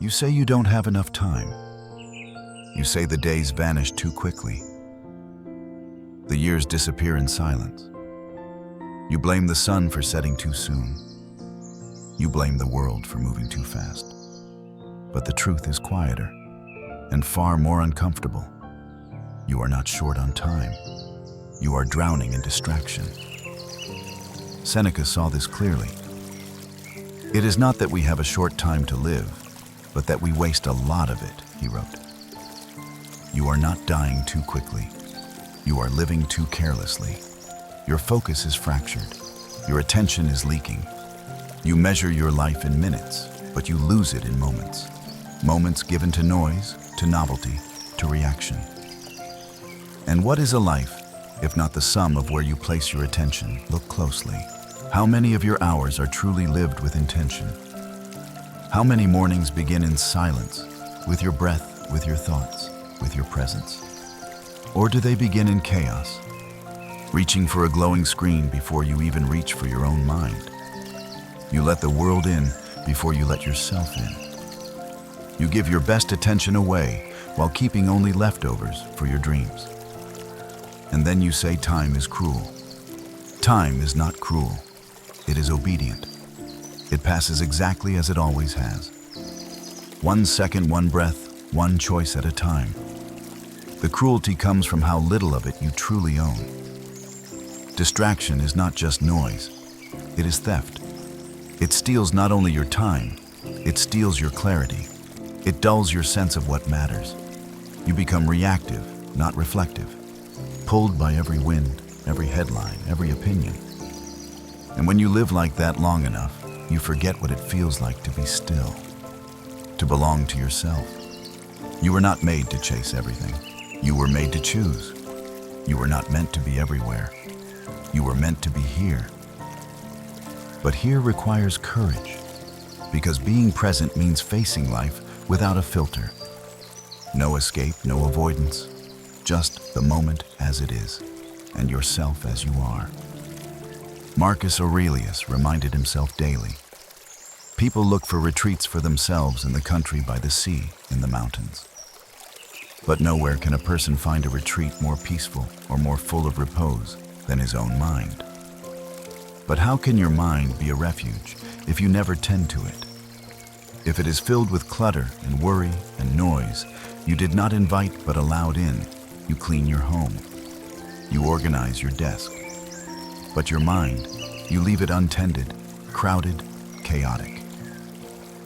You say you don't have enough time. You say the days vanish too quickly. The years disappear in silence. You blame the sun for setting too soon. You blame the world for moving too fast. But the truth is quieter and far more uncomfortable. You are not short on time. You are drowning in distraction. Seneca saw this clearly. It is not that we have a short time to live, but that we waste a lot of it, he wrote. You are not dying too quickly. You are living too carelessly. Your focus is fractured. Your attention is leaking. You measure your life in minutes, but you lose it in moments. Moments given to noise, to novelty, to reaction. And what is a life, if not the sum of where you place your attention? Look closely. How many of your hours are truly lived with intention? How many mornings begin in silence, with your breath, with your thoughts, with your presence? Or do they begin in chaos, reaching for a glowing screen before you even reach for your own mind? You let the world in before you let yourself in. You give your best attention away while keeping only leftovers for your dreams. And then you say time is cruel. Time is not cruel. It is obedient. It passes exactly as it always has. 1 second, 1 breath, 1 choice at a time. The cruelty comes from how little of it you truly own. Distraction is not just noise. It is theft. It steals not only your time, it steals your clarity. It dulls your sense of what matters. You become reactive, not reflective, pulled by every wind, every headline, every opinion. And when you live like that long enough, you forget what it feels like to be still, to belong to yourself. You were not made to chase everything. You were made to choose. You were not meant to be everywhere. You were meant to be here. But here requires courage, because being present means facing life without a filter. No escape, no avoidance, just the moment as it is, and yourself as you are. Marcus Aurelius reminded himself daily. People look for retreats for themselves in the country by the sea, in the mountains. But nowhere can a person find a retreat more peaceful or more full of repose than his own mind. But how can your mind be a refuge if you never tend to it? If it is filled with clutter and worry and noise, you did not invite but allowed in, you clean your home. You organize your desk. But your mind, you leave it untended, crowded, chaotic.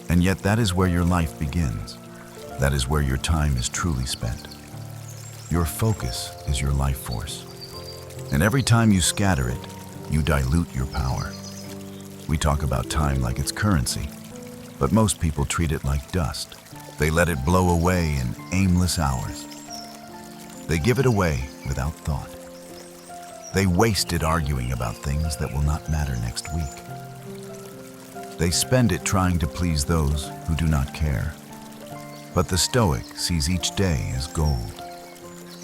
And yet that is where your life begins. That is where your time is truly spent. Your focus is your life force. And every time you scatter it, you dilute your power. We talk about time like it's currency, but most people treat it like dust. They let it blow away in aimless hours. They give it away without thought. They waste it arguing about things that will not matter next week. They spend it trying to please those who do not care. But the Stoic sees each day as gold,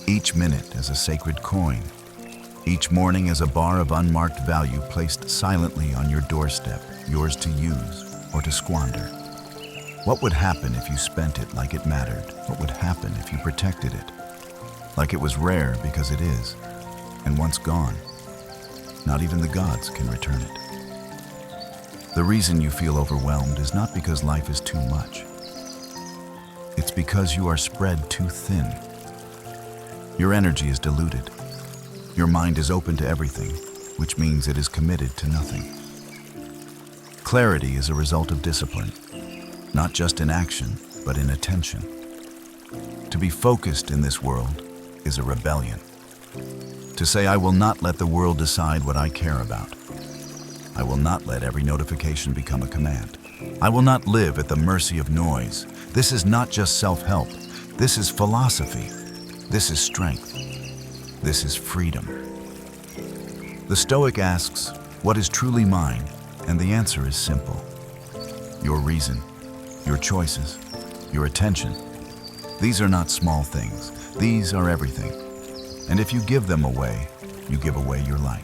each minute as a sacred coin, each morning as a bar of unmarked value placed silently on your doorstep, yours to use or to squander. What would happen if you spent it like it mattered? What would happen if you protected it? Like it was rare because it is, and once gone, not even the gods can return it. The reason you feel overwhelmed is not because life is too much. It's because you are spread too thin. Your energy is diluted. Your mind is open to everything, which means it is committed to nothing. Clarity is a result of discipline, not just in action, but in attention. To be focused in this world is a rebellion. To say, I will not let the world decide what I care about. I will not let every notification become a command. I will not live at the mercy of noise. This is not just self-help. This is philosophy. This is strength. This is freedom. The Stoic asks, what is truly mine? And the answer is simple. Your reason, your choices, your attention. These are not small things. These are everything. And if you give them away, you give away your life.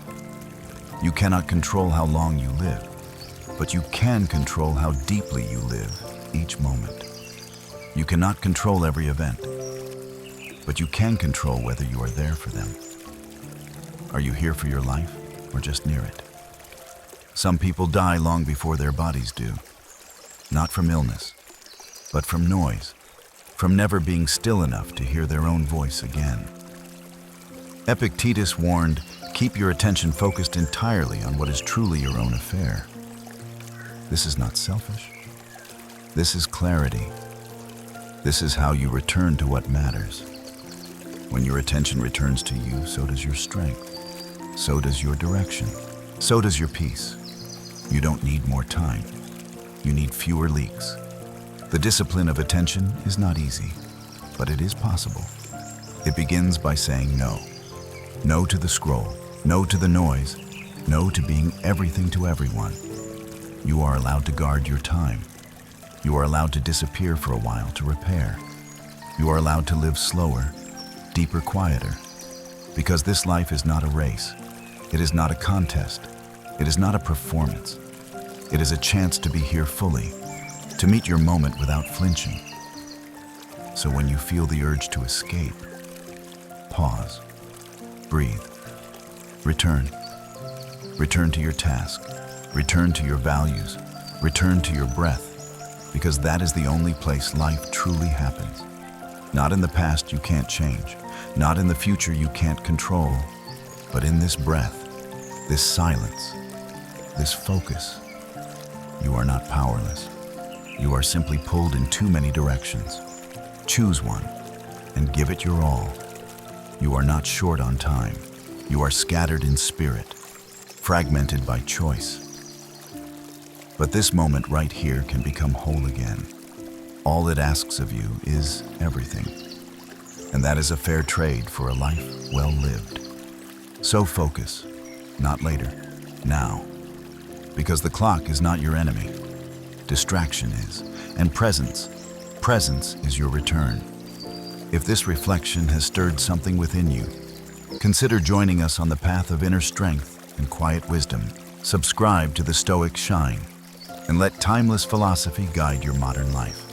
You cannot control how long you live, but you can control how deeply you live each moment. You cannot control every event, but you can control whether you are there for them. Are you here for your life or just near it? Some people die long before their bodies do, not from illness, but from noise, from never being still enough to hear their own voice again. Epictetus warned, keep your attention focused entirely on what is truly your own affair. This is not selfish. This is clarity. This is how you return to what matters. When your attention returns to you, so does your strength. So does your direction. So does your peace. You don't need more time. You need fewer leaks. The discipline of attention is not easy, but it is possible. It begins by saying no. No to the scroll. No to the noise. No to being everything to everyone. You are allowed to guard your time. You are allowed to disappear for a while to repair. You are allowed to live slower, deeper, quieter. Because this life is not a race. It is not a contest. It is not a performance. It is a chance to be here fully, to meet your moment without flinching. So when you feel the urge to escape, pause, breathe, return. Return to your task. Return to your values. Return to your breath. Because that is the only place life truly happens. Not in the past you can't change, not in the future you can't control, but in this breath, this silence, this focus. You are not powerless. You are simply pulled in too many directions. Choose one and give it your all. You are not short on time. You are scattered in spirit, fragmented by choice. But this moment right here can become whole again. All it asks of you is everything. And that is a fair trade for a life well lived. So focus, not later, now. Because the clock is not your enemy. Distraction is. And presence is your return. If this reflection has stirred something within you, consider joining us on the path of inner strength and quiet wisdom. Subscribe to the Stoic Shine, and let timeless philosophy guide your modern life.